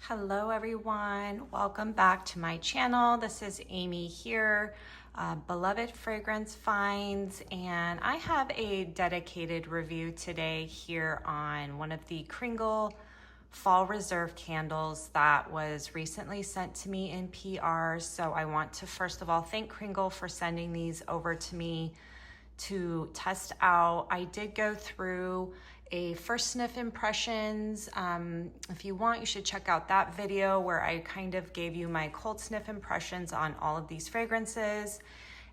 Hello everyone, welcome back to my channel. This is Amy here, Beloved Fragrance Finds, and I have a dedicated review today here on one of the Kringle Fall Reserve candles that was recently sent to me in PR. So I want to first of all thank Kringle for sending these over to me to test out. I did go through a first sniff impressions. If you want, you should check out that video where I kind of gave you my cold sniff impressions on all of these fragrances.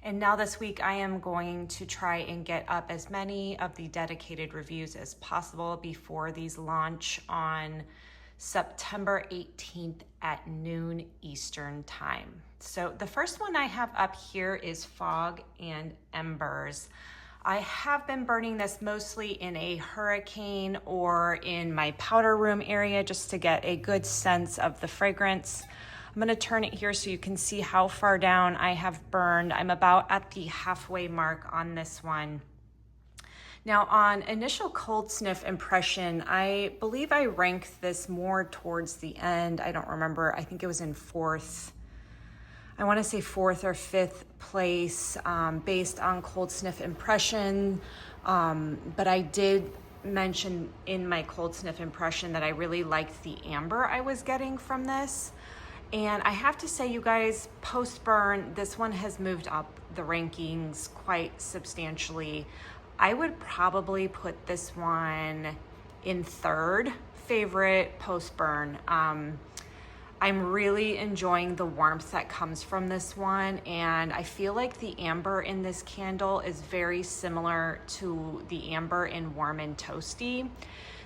And now this week I am going to try and get up as many of the dedicated reviews as possible before these launch on September 18th at noon Eastern time. So the first one I have up here is Fog and Embers. I have been burning this mostly in a hurricane or in my powder room area just to get a good sense of the fragrance. I'm going to turn it here so you can see how far down I have burned. I'm about at the halfway mark on this one. Now on initial cold sniff impression, I believe I ranked this more towards the end. I don't remember. I think it was in fourth. I want to say fourth or fifth place based on cold sniff impression. But I did mention in my cold sniff impression that I really liked the amber I was getting from this. And I have to say, you guys, post burn, this one has moved up the rankings quite substantially. I would probably put this one in third favorite post burn. I'm really enjoying the warmth that comes from this one, and I feel like the amber in this candle is very similar to the amber in Warm and Toasty.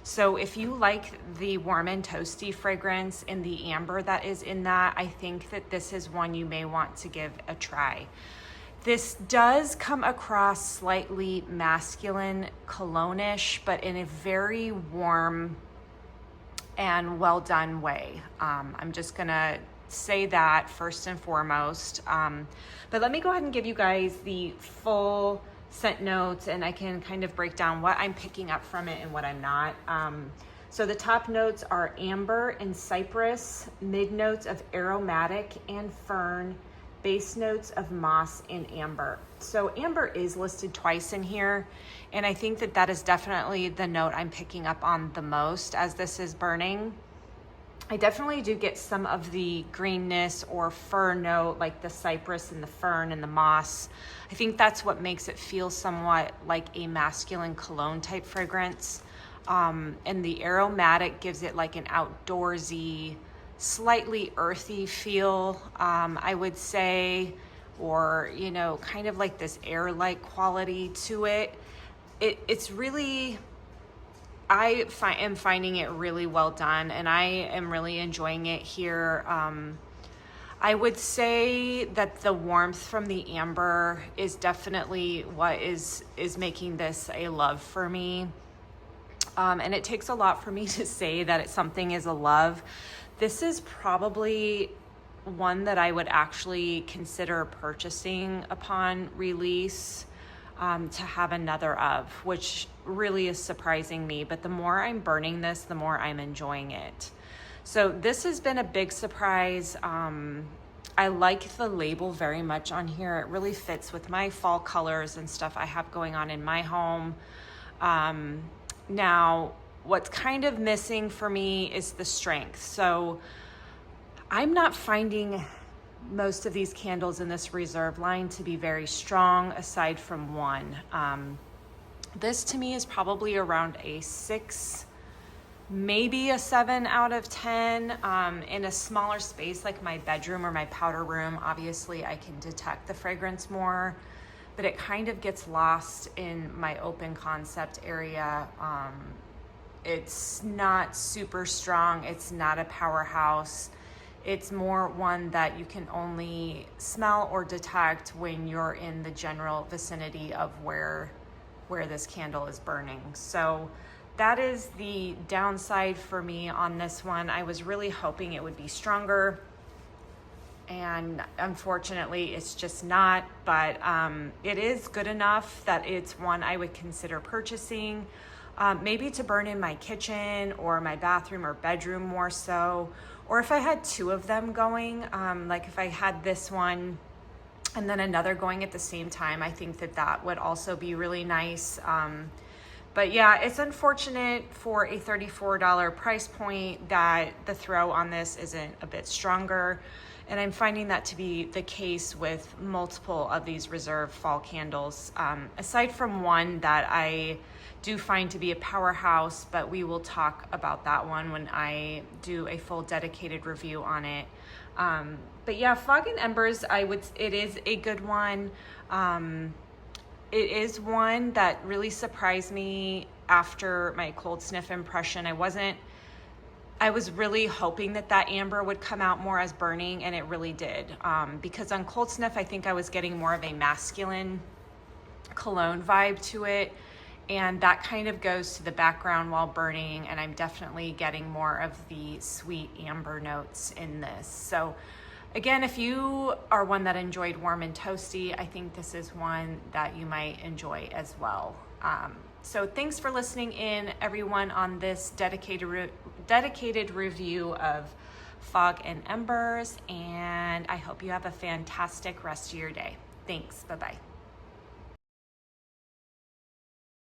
So if you like the Warm and Toasty fragrance and the amber that is in that, I think that this is one you may want to give a try. This does come across slightly masculine cologne-ish, but in a very warm and well done way. I'm just gonna say that first and foremost. But let me go ahead and give you guys the full scent notes, and I can kind of break down what I'm picking up from it and what I'm not. So the top notes are amber and cypress, mid notes of aromatic and fern, base notes of moss and amber. So amber is listed twice in here, and I think that that is definitely the note I'm picking up on the most as this is burning. I definitely do get some of the greenness or fir note, like the cypress and the fern and the moss. I think that's what makes it feel somewhat like a masculine cologne type fragrance. And the aromatic gives it like an outdoorsy, slightly earthy feel, I would say, or, you know, kind of like this air-like quality to it. It's really, I am finding it really well done, and I am really enjoying it here. I would say that the warmth from the amber is definitely what is making this a love for me. And it takes a lot for me to say that something is a love. This is probably one that I would actually consider purchasing upon release to have another of, which really is surprising me. But the more I'm burning this, the more I'm enjoying it. So this has been a big surprise. I like the label very much on here. It really fits with my fall colors and stuff I have going on in my home. Now, what's kind of missing for me is the strength. So I'm not finding most of these candles in this reserve line to be very strong aside from one. This to me is probably around a 6, maybe a 7 out of 10. In a smaller space like my bedroom or my powder room, obviously I can detect the fragrance more, but it kind of gets lost in my open concept area. It's not super strong. It's not a powerhouse. It's more one that you can only smell or detect when you're in the general vicinity of where this candle is burning. So that is the downside for me on this one. I was really hoping it would be stronger, and unfortunately it's just not, but it is good enough that it's one I would consider purchasing. maybe to burn in my kitchen or my bathroom or bedroom more so. Or if I had two of them going, like if I had this one and then another going at the same time, I think that that would also be really nice. But yeah, it's unfortunate for a $34 price point that the throw on this isn't a bit stronger. And I'm finding that to be the case with multiple of these Reserve fall candles, aside from one that I do find to be a powerhouse, but we will talk about that one when I do a full dedicated review on it. But yeah, Fog and Embers, it is a good one. It is one that really surprised me after my cold sniff impression. I was really hoping that that amber would come out more as burning, and it really did. Because on cold sniff, I think I was getting more of a masculine cologne vibe to it. And that kind of goes to the background while burning, and I'm definitely getting more of the sweet amber notes in this. So again, if you are one that enjoyed warm and toasty, I think this is one that you might enjoy as well. So thanks for listening in, everyone, on this dedicated review of Fog and Embers, and I hope you have a fantastic rest of your day. Thanks. Bye-bye.